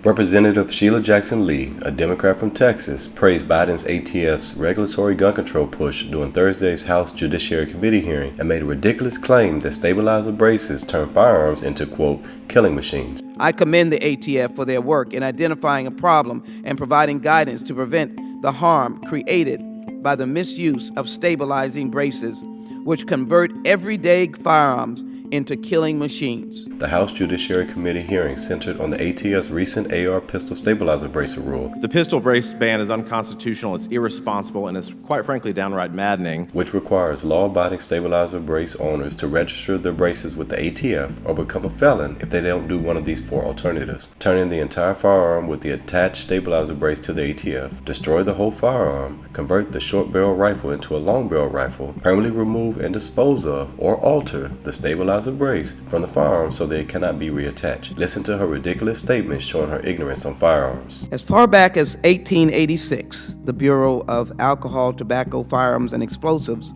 Representative Sheila Jackson Lee, a Democrat from Texas, praised Biden's ATF's regulatory gun control push during Thursday's House Judiciary Committee hearing and made a ridiculous claim that stabilizer braces turn firearms into, quote, killing machines. I commend the ATF for their work in identifying a problem and providing guidance to prevent the harm created by the misuse of stabilizing braces, which convert everyday firearms into killing machines. The House Judiciary Committee hearing centered on the ATF's recent AR pistol stabilizer bracer rule. The pistol brace ban is unconstitutional, it's irresponsible, and it's quite frankly downright maddening. Which requires law-abiding stabilizer brace owners to register their braces with the ATF or become a felon if they don't do one of these four alternatives. Turning the entire firearm with the attached stabilizer brace to the ATF, destroy the whole firearm, convert the short barrel rifle into a long barrel rifle, permanently remove and dispose of or alter the stabilizer brace from the firearm so that it cannot be reattached. Listen to her ridiculous statements showing her ignorance on firearms. As far back as 1886, the Bureau of Alcohol, Tobacco, Firearms, and Explosives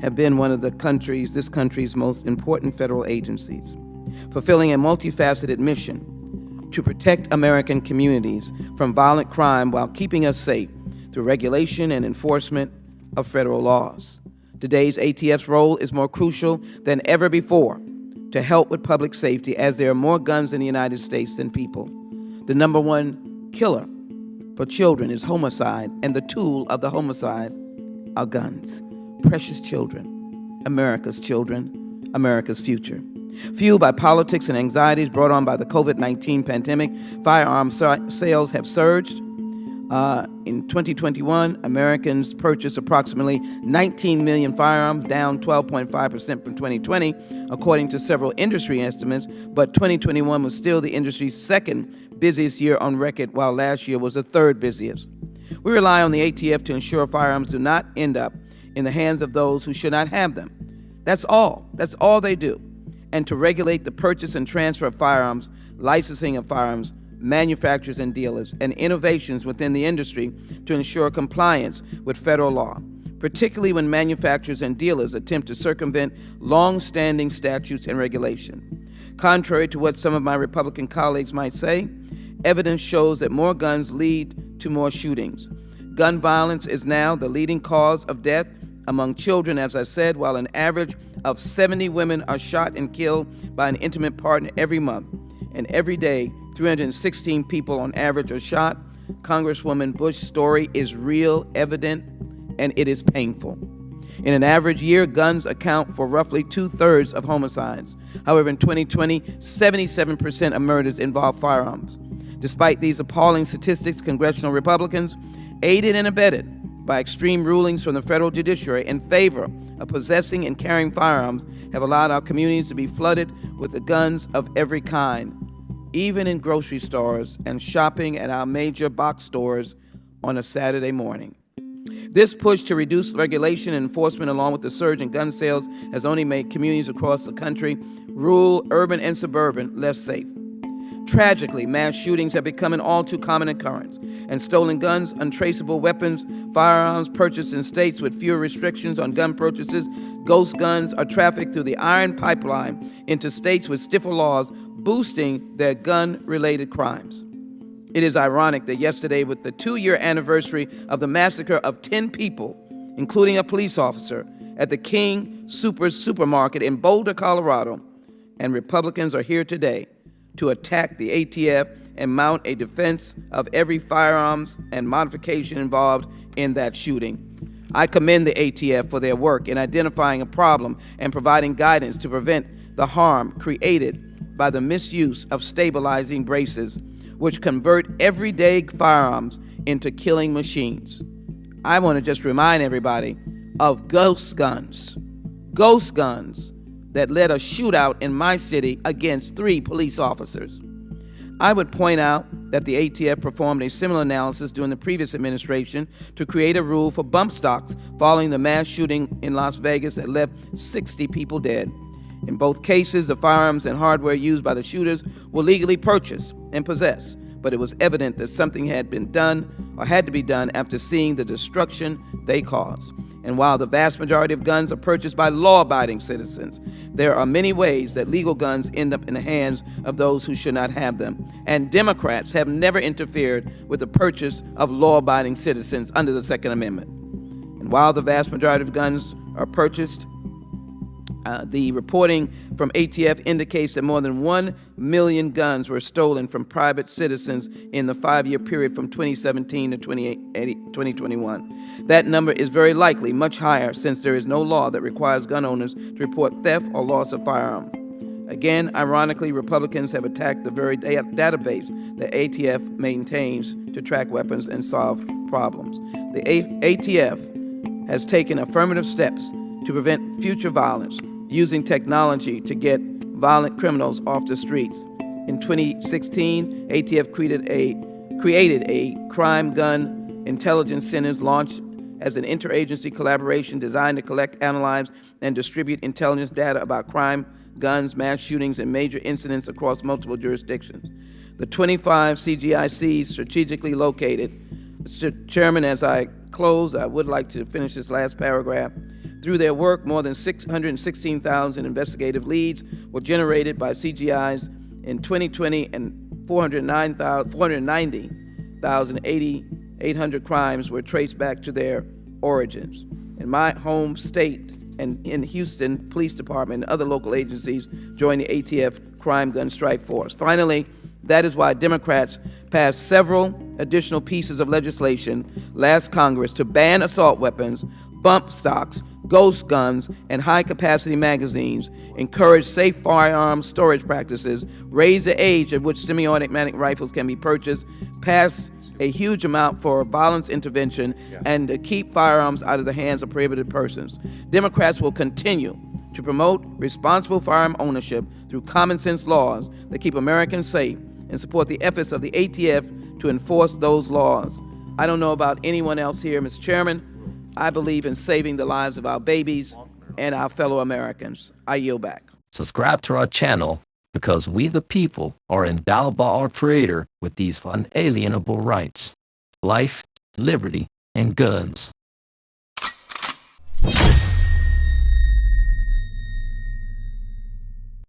have been one of this country's most important federal agencies, fulfilling a multifaceted mission to protect American communities from violent crime while keeping us safe through regulation and enforcement of federal laws. Today's ATF's role is more crucial than ever before to help with public safety, as there are more guns in the United States than people. The number one killer for children is homicide, and the tool of the homicide are guns. Precious children, America's future. Fueled by politics and anxieties brought on by the COVID-19 pandemic, firearm sales have surged. In 2021, Americans purchased approximately 19 million firearms, down 12.5% from 2020, according to several industry estimates, but 2021 was still the industry's second busiest year on record, while last year was the third busiest. We rely on the ATF to ensure firearms do not end up in the hands of those who should not have them. That's all they do. And to regulate the purchase and transfer of firearms, licensing of firearms, manufacturers and dealers, and innovations within the industry to ensure compliance with federal law, particularly when manufacturers and dealers attempt to circumvent long-standing statutes and regulation. Contrary to what some of my Republican colleagues might say, evidence shows that more guns lead to more shootings. Gun violence is now the leading cause of death among children, as I said, while an average of 70 women are shot and killed by an intimate partner every month, and every day 316 people on average are shot. Congresswoman Bush's story is real, evident, and it is painful. In an average year, guns account for roughly 2/3 of homicides. However, in 2020, 77% of murders involved firearms. Despite these appalling statistics, congressional Republicans, aided and abetted by extreme rulings from the federal judiciary in favor of possessing and carrying firearms, have allowed our communities to be flooded with the guns of every kind, even in grocery stores and shopping at our major box stores on a Saturday morning. This push to reduce regulation and enforcement, along with the surge in gun sales, has only made communities across the country, rural, urban, and suburban, less safe. Tragically, mass shootings have become an all too common occurrence, and stolen guns, untraceable weapons, firearms purchased in states with fewer restrictions on gun purchases, ghost guns are trafficked through the iron pipeline into states with stiffer laws, boosting their gun-related crimes. It is ironic that yesterday, with the 2-year anniversary of the massacre of 10 people, including a police officer, at the King Supermarket in Boulder, Colorado, and Republicans are here today to attack the ATF and mount a defense of every firearms and modification involved in that shooting. I commend the ATF for their work in identifying a problem and providing guidance to prevent the harm created by the misuse of stabilizing braces, which convert everyday firearms into killing machines. I want to just remind everybody of ghost guns that led a shootout in my city against 3 police officers. I would point out that the ATF performed a similar analysis during the previous administration to create a rule for bump stocks following the mass shooting in Las Vegas that left 60 people dead. In both cases, the firearms and hardware used by the shooters were legally purchased and possessed, but it was evident that something had been done or had to be done after seeing the destruction they caused. And while the vast majority of guns are purchased by law-abiding citizens, there are many ways that legal guns end up in the hands of those who should not have them. And Democrats have never interfered with the purchase of law-abiding citizens under the Second Amendment. And while the vast majority of guns are purchased, the reporting from ATF indicates that more than 1 million guns were stolen from private citizens in the 5-year period from 2017 to 2021. That number is very likely much higher, since there is no law that requires gun owners to report theft or loss of firearm. Again, ironically, Republicans have attacked the very database that ATF maintains to track weapons and solve problems. The ATF has taken affirmative steps to prevent future violence, using technology to get violent criminals off the streets. In 2016, ATF created a crime gun intelligence center launched as an interagency collaboration designed to collect, analyze, and distribute intelligence data about crime, guns, mass shootings, and major incidents across multiple jurisdictions. The 25 CGICs strategically located. Mr. Chairman, as I close, I would like to finish this last paragraph. Through their work, more than 616,000 investigative leads were generated by CGIs in 2020, and 490,800 crimes were traced back to their origins. In my home state and in Houston Police Department and other local agencies joined the ATF Crime Gun Strike Force. Finally, that is why Democrats passed several additional pieces of legislation last Congress to ban assault weapons, bump stocks, ghost guns, and high-capacity magazines, encourage safe firearm storage practices, raise the age at which semi-automatic rifles can be purchased, pass a huge amount for violence intervention, and to keep firearms out of the hands of prohibited persons. Democrats will continue to promote responsible firearm ownership through common-sense laws that keep Americans safe and support the efforts of the ATF to enforce those laws. I don't know about anyone else here, Mr. Chairman. I believe in saving the lives of our babies and our fellow Americans. I yield back. Subscribe to our channel, because we the people are endowed by our Creator with these unalienable rights: life, liberty, and guns.